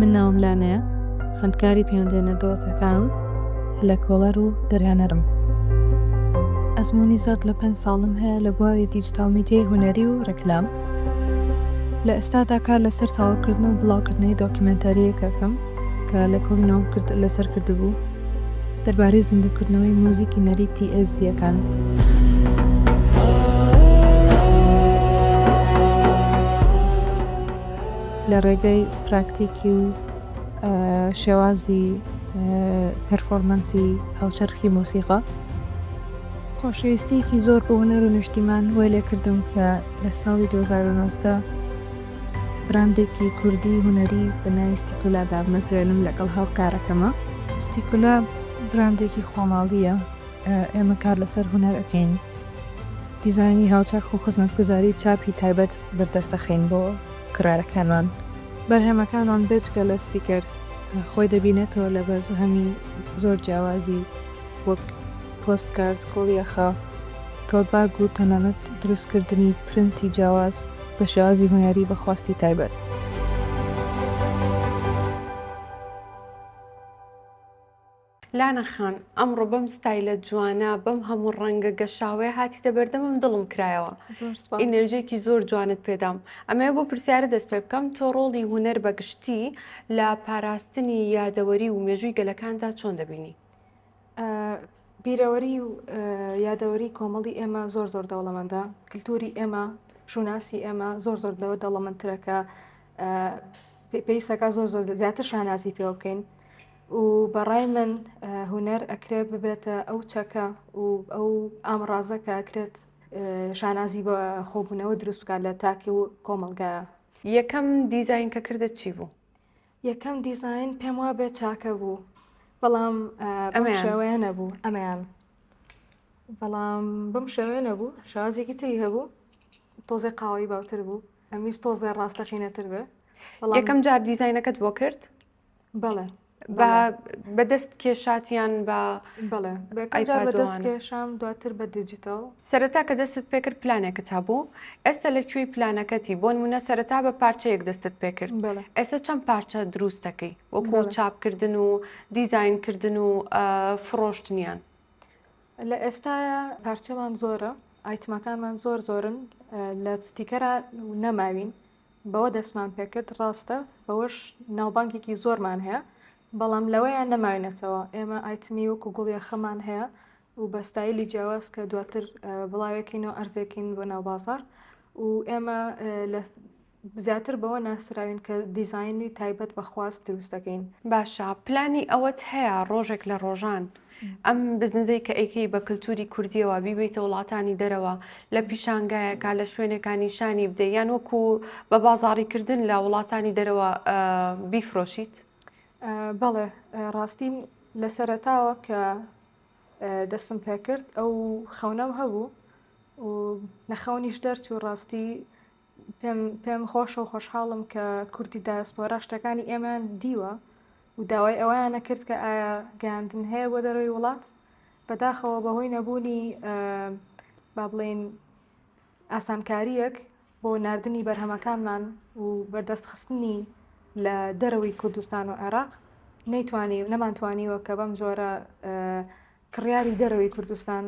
من ناوم لانەیە خوێندکاری پەیوەندیە دۆڵەتەکان لە کۆڵەر و دەریانەرم. ئەزمموی زۆر لە 5 ساڵم هەیە لە بواری دیجیتال میدیای هونەری و ڕێکلام. لە ئێستادا کار لەسەر تاوەکردن و بڵاوکردنەوەی دۆکیومنتاریەکەکەم کە لە کۆڵینەوە لەسەر کردبوو دەربارەی زیندووکردنەوەی موزیکی نەریتی ئێزدیەکان. لە ڕێگەی پراکتیکی و شێوازی پەرفۆرمەنسی هاوچەرخی مۆسیقا خۆشەویستیەکی زۆر بۆ هونەر و نیشتیمان وێ لێکردم کە لە ساڵی 2009 براندێکی کوردی هونەری بە ناوی ستیکولادا بمەزرێنم لەگەڵ هاوکارەکەمە. ستیکولا براندێکی خۆماڵیە، ئێمە کار لەسەر هونەر ئەکەین، دیزایانی هاوچەرخ و خزمەتگوزاری چاپی تایبەت بەردەستەخین بۆ کرارەکانمان. بەرهەمەکانمان بێجگە لە ستیکەر خۆی دەبینێتەوە لە بەرهەمی زۆر جیاوازی وەک پۆستکارد، کۆڵیەخە، کەوتباگ و تەنانەت دروستکردنی پرنتی جیاواز بە شێوازی هونەری بە خواستی تایبەت. لانا خان، ئەمڕۆ بەم ستایلە جوانە بەم هەموو ڕەنگە گەشاوەیە هاتیتە بەردەمم دڵم کرایەوە. ئینەرژێکی زۆر جوانت پێدام. ئەمەیە بۆ پرسیارە دەست پێ بکەم تۆ ڕۆڵی هونەر بەگشتی لە پاراستنی یادەوەری و مێژووی گەلەکاندا چۆن دەبینی؟ بیرەوەری و یادەوەری کۆمەڵی ئێمە زۆر دەوڵەمەندە، کللتوری ئێمە، شوناسی ئێمە زۆر دەوڵەمەندترەکە، پێویستەکە زۆر زیاتر شانازی پێ بکەین و بەڕای من هونەر ئەکرێت ببێتە ئەو چەکە و ئەو ئامڕازەکە ئەکرێت شانازی بە خۆبوونەوە دروست بکات لە تاکی و کۆمەڵگایە. یەکەم دیزاین کە کردت چی بوو؟ یەکەم دیزاین پێم وا بێت چاکە بوو، بەڵام بەم شێوەیە نەبوو. ئەمەیان بەڵام بەم شێوەیە نەبوو، شازێکی تری هەبوو، تۆزێ قاوەی باوتر بوو، ئەمیش تۆزێ ڕاستەقینەتر بێ. یەکەم جار دیزاینەکەت بۆ کرد؟ بەڵێ. بەدەست کێشاتیان بە بەڵێ بەدەست کێشام، دواتر بە دیجیتال. سەرەتا کە دەستت پێکرد پلانێکت هەبوو، ئێستا لەکوێی پلانەکەتی بۆ نمونە سەرەتا بە پارچەیەک دەستت پێکرد، ئێستا چەند پارچە دروست دەکەی وەکو چاپکردن و دیزاینکردن و فرۆشتنیان؟ لە ئێستاە پارچەمان زۆرە، ئایتمەکانمان زۆرن، لە ستیکەرە نەماوین، بەوە دەستمان پێکرد. ڕاستە بەوەش ناوبانکێکی زۆرمان هەیە، بەڵام لەوەیان نەماوینەتەوە. ئێمە ئایتمی وەکو گوڵیە خەمان هەیە و بە ستایلی جیاواز کە دواتر بڵاوێکینەوە ئەرزێکین بۆ ناو بازار و ئێمە زیاتر بەوە ناسراوین کە دیزاینی تایبەت بە خواست دروست دەکەین. باشە، پلانی ئەوەت هەیە ڕۆژێک لە ڕۆژان ئەم بزنجەی کە ئەیکەی بە کللتوری کوردیەوە بیبیتە وڵاتانی دەرەوە لە پیشانگایەکە لە شوێنەکانی شانی بدەیت یان وەکو بە بازاڕیکردن لە وڵاتانی دەرەوە بیفرۆشیت؟ بەڵێ، ڕاستی لە سەرەتاوە کە دەستم پێکرد ئەو خەونەم هەبوو و نەخەونیش دەرچوو. ڕاستی پێم خۆشە و خۆشحاڵم کە کوردی دایسپۆرا شتەکانی ئێمان دیوە و داوای ئەویانە کرد کە ئایا گەیاندن هەیە بۆ دەرەوەی وڵات، بەداخەوە بەهۆی نەبوونی با بڵێن ئاسانکاریەک بۆ ناردنی بەرهەمەکانمان و بەردەستخستنی لە دەرەوەی کوردستان و عێراق نەمانتوانیوە کە بەم جۆرە کڕیاری دەرەوەی کوردستان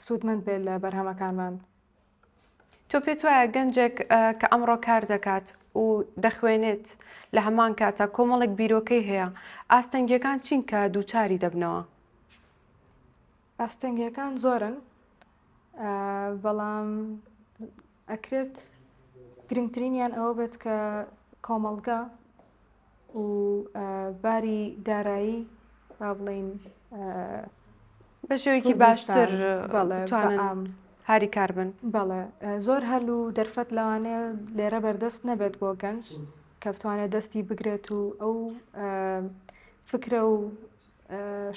سوودمەند بێت لە بەرهەمەکانمان. تۆ پێت وایە گەنجێک کە ئەمڕۆ کار دەکات و دەخوێنێت لە هەمان کاتە کۆمەڵێک بیرۆکەی هەیە، ئاستەنگیەکان چین کە دووچاری دەبنەوە؟ ئاستەنگیەکان زۆرن، بەڵام ئەکرێت گرنگترینیان ئەوە بێت کە کۆمەڵگا و باری دارایی با بڵین بە شێوەیەکی باشتر بتوانن هاری کار بن. بەڵێ، زۆر هەل و دەرفەت لەوانەیە لێرە بەردەست نەبێت بۆ گەنج کە بتوانێت دەستی بگرێت و ئەو فکرە و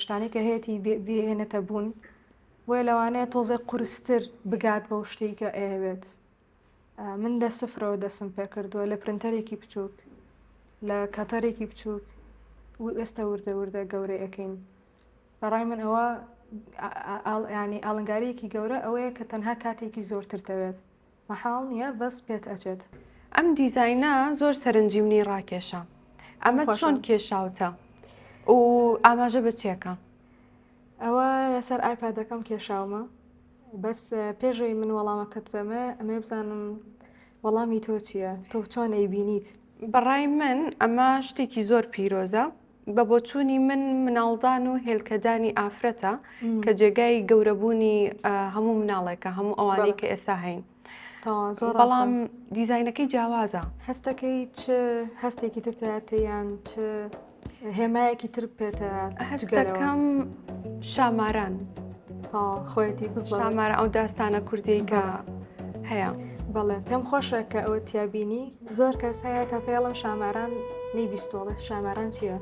شتانی کە هەیەی بهێنێتە بوون وێ لەوانەیە تۆزێ قورستر بگات بەو شتێک کە ئەوێت. من لە سفرەوە دەستم پێکردووە لە پرنتەرێکی بچووک، لە کاتەرێکی بچووک و ئێستا وردە گەورەی ئەەکەین. بەڕای من ئەوە ینی ئاڵنگارەیەکی گەورە ئەوەیە کە تەنها کاتێکی زۆرتر دەوێت، مەحاڵ نییە بەس پێت ئەچێت. ئەم دیزاینە زۆر سەرنجیمنی ڕاکێشە. ئەمە چۆن کێشاوتە و ئاماژە بە چێکە؟ ئەوە لەسەر ئایپادەکەم کێشاومە بەس پێشەوەی من وەڵامەکەت بەمە ئەمێ بزانم وەڵامی تۆ چییە؟ تۆ چۆن ئەیبینیت؟ بەڕای من ئەمە شتێکی زۆر پیرۆزە بە بۆچوونی من مناڵدان و هێلکەدانی ئافرەتە کە جێگای گەورەبوونی هەموو مناڵێکە هەموو ئەوانەی کە ئێستا هەین. بەڵام دیزاینەکەی جیاوازە. هەستەکەی چ هەستێکی ترتیان چ هێمایەکی تر پێتە؟ هەستەکەم شاماران خۆەتی شامارە ئەو داستانە کوردی کە هەیە. بەڵێ پێم خۆشە کە ئەوە تیابینی زۆر کەس هەیە کە پێڵم شاماران نەیبیستۆڵێت شاماران چییە؟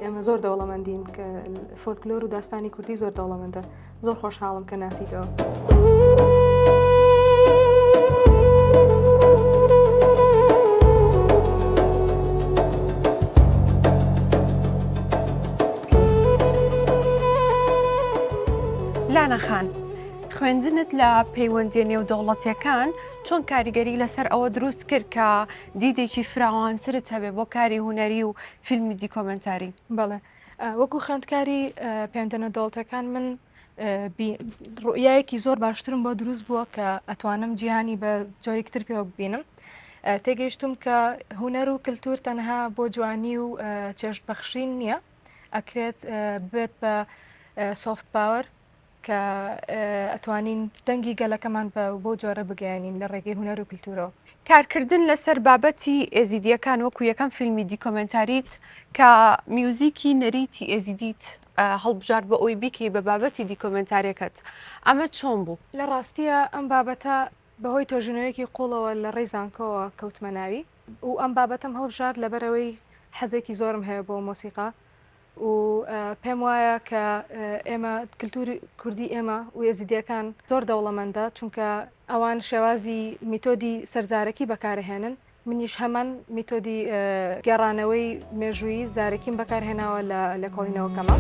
ئێمە زۆر دەوڵەمەندین کە فۆلکلۆر و داستانی کوردی زۆر دەوڵەمەندە زۆر خۆشحاڵم کە ناسیتەوە. لانەخان خوێندنت لە پەیوەندیە نێودەوڵەتیەکان چۆن کاریگەری لەسەر ئەوە دروست کرد کە دیدێکی فراوانترت هەبێ بۆ کاری هوەری و فیلمی دیکۆمنتاری؟ بەڵێ وەکو خوێندکاری پەیوەندیە نێودەوڵەتیەکان من ڕوئیایەکی زۆر باشترم بۆ دروست بووە کە ئەتوانم جیهانی بە جۆرێکتر پێوە ببینم. تێگەیشتم کە هوەر و کللتور تەنها بۆ جوانی و چێژبەخشین نییە، ئەکرێت بێت بە سۆفت پاوەر کە ئەتوانین دەنگی گەلەکەمان بۆ جۆرە بگەیانین لە ڕێگەی هوەر و کللتورەوە. کارکردن لەسەر بابەتی ئێزیدیەکان وەکو یەکەم فیلمی دیکۆمنتاریت کە میوزیکی نەریتی ئێزیدیت هەڵبژار بە ئەوی بیکەی بە بابەتی دیکۆمنتارێکت ئەمە چۆن بوو؟ لە ڕاستیە ئەم بابەتە بەهۆی تۆژینەوەیەکی قوڵەوە لە ڕێی زانکۆوە کەوتمە ناوی و ئەم بابەتم هەڵبژار لەبەرەوەی حەزێکی زۆرم هەیە بۆ مۆسیقا و پێم وایە کە ئێمە کللتوری کوردی ئێمە و ئێزیدیەکان زۆر دەوڵەمەندە چونکە ئەوان شێوازی میتۆدی سەرزارەکی بەکارهێنن. منیش هەمان میتۆدی گێڕانەوەی مێژووی زارەکیم بەکارهێناوە لە کۆڵینەوەکەمە.